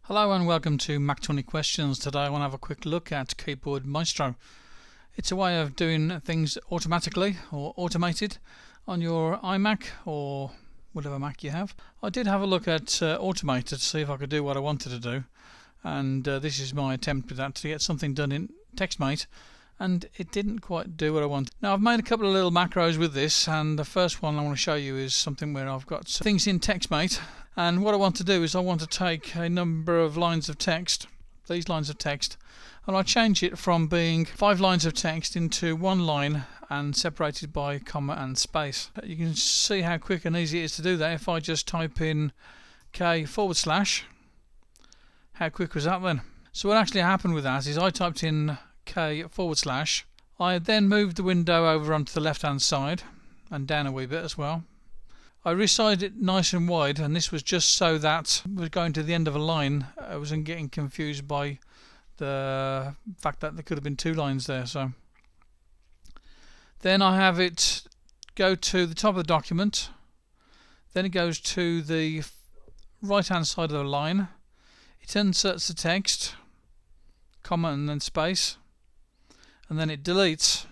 Hello and welcome to Mac 20 Questions. Today I want to have a quick look at Keyboard Maestro. It's a way of doing things automatically or automated on your iMac or whatever Mac you have. I did have a look at Automated to see if I could do what I wanted to do, and this is my attempt with that, to get something done in TextMate, and it didn't quite do what I wanted. Now I've made a couple of little macros with this, and the first one I want to show you is something where I've got things in TextMate, and what I want to do is I want to take a number of lines of text, these lines of text, and I change it from being 5 lines of text into 1 line and separated by comma and space. You can see how quick and easy it is to do that if I just type in K/. How quick was that then? So what actually happened with that is I typed in K/. I then moved the window over onto the left hand side and down a wee bit as well. I resized it nice and wide, and this was just so that I was going to the end of a line. I wasn't getting confused by the fact that there could have been 2 lines there. So then I have it go to the top of the document, then it goes to the right hand side of the line, it inserts the text, comma and then space, and then it deletes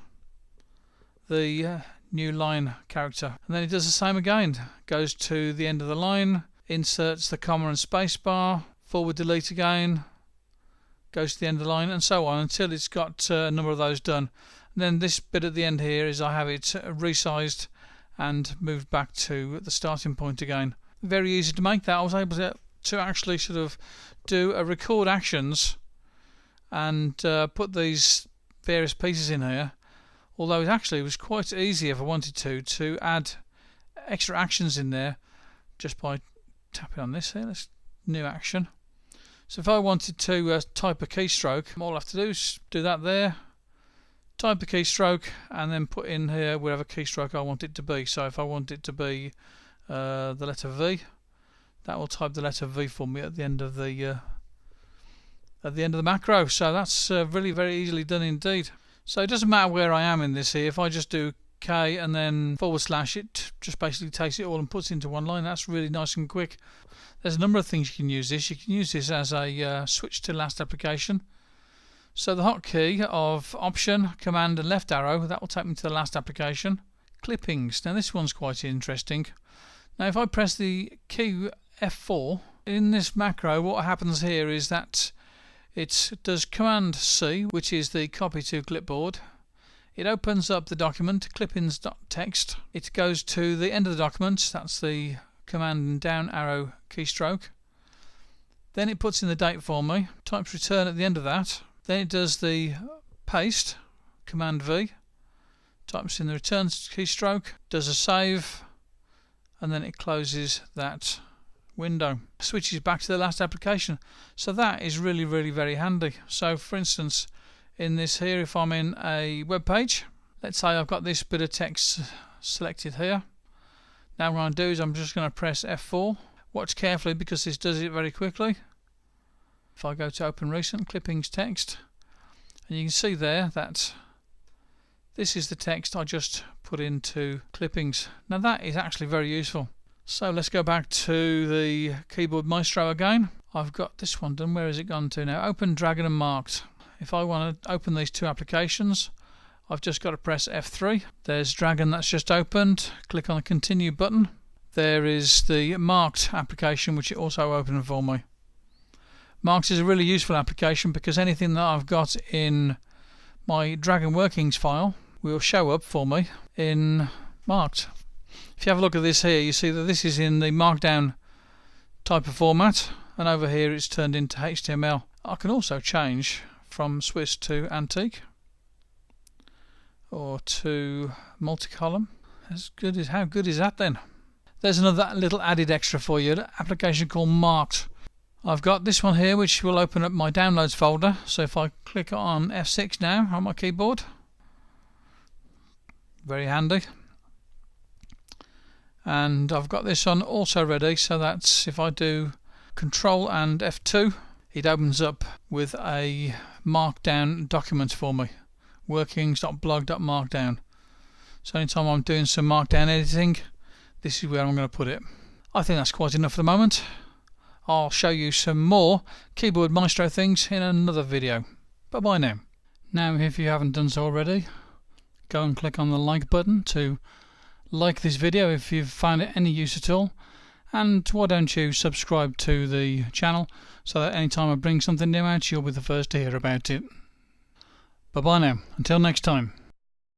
the new line character, and then it does the same again, goes to the end of the line, inserts the comma and space bar, forward delete again, goes to the end of the line, and so on until it's got a number of those done. And then this bit at the end here is I have it resized and moved back to the starting point again. Very easy to make that. I was able to actually sort of do a record actions and put these various pieces in here, although it actually was quite easy if I wanted to add extra actions in there just by tapping on this here. Let's new action. So if I wanted to type a keystroke, all I have to do is do that there, type a keystroke, and then put in here whatever keystroke I want it to be. So if I want it to be the letter V, that will type the letter V for me at the end of the macro. So that's really very easily done indeed. So it doesn't matter where I am in this here. If I just do K and then /, it just basically takes it all and puts it into 1 line. That's really nice and quick. There's a number of things you can use this. You can use this as a switch to last application. So the hotkey of Option, Command and left arrow, that will take me to the last application. Clippings. Now this one's quite interesting. Now if I press the key F4 in this macro, what happens here is that it does Command C, which is the copy to clipboard. It opens up the document, clippings.txt. It goes to the end of the document, that's the Command and down arrow keystroke. Then it puts in the date for me, types return at the end of that. Then it does the paste, Command V, types in the return keystroke, does a save, and then it closes that window, switches back to the last application. So that is really very handy. So for instance, in this here, if I'm in a web page, let's say I've got this bit of text selected here. Now what I'm going to do is I'm just going to press F4. Watch carefully because this does it very quickly. If I go to open recent, clippings text, and you can see there that this is the text I just put into clippings. Now that is actually very useful. So let's go back to the Keyboard Maestro again. I've got this one done. Where has it gone to now? Open, dragon and marked. If I want to open these 2 applications, I've just got to press F3. There's dragon, that's just opened. Click on the continue button. There is the marked application, which it also opened for me. Marked is a really useful application because anything that I've got in my Dragon Workings file will show up for me in marked. If you have a look at this here, you see that this is in the markdown type of format, and over here it's turned into HTML. I can also change from Swiss to antique or to multi-column. How good is that then? There's another little added extra for you, an application called Marked. I've got this one here which will open up my downloads folder. So if I click on F6 now on my keyboard, very handy. And I've got this on also ready, so that's if I do Control and F2, it opens up with a markdown document for me, workings.blog.markdown. So anytime I'm doing some markdown editing, this is where I'm going to put it. I think that's quite enough for the moment. I'll show you some more Keyboard Maestro things in another video. Bye bye now. Now, if you haven't done so already, go and click on the like button to like this video if you've found it any use at all. And why don't you subscribe to the channel so that anytime I bring something new out, you'll be the first to hear about it. Bye bye now. Until next time.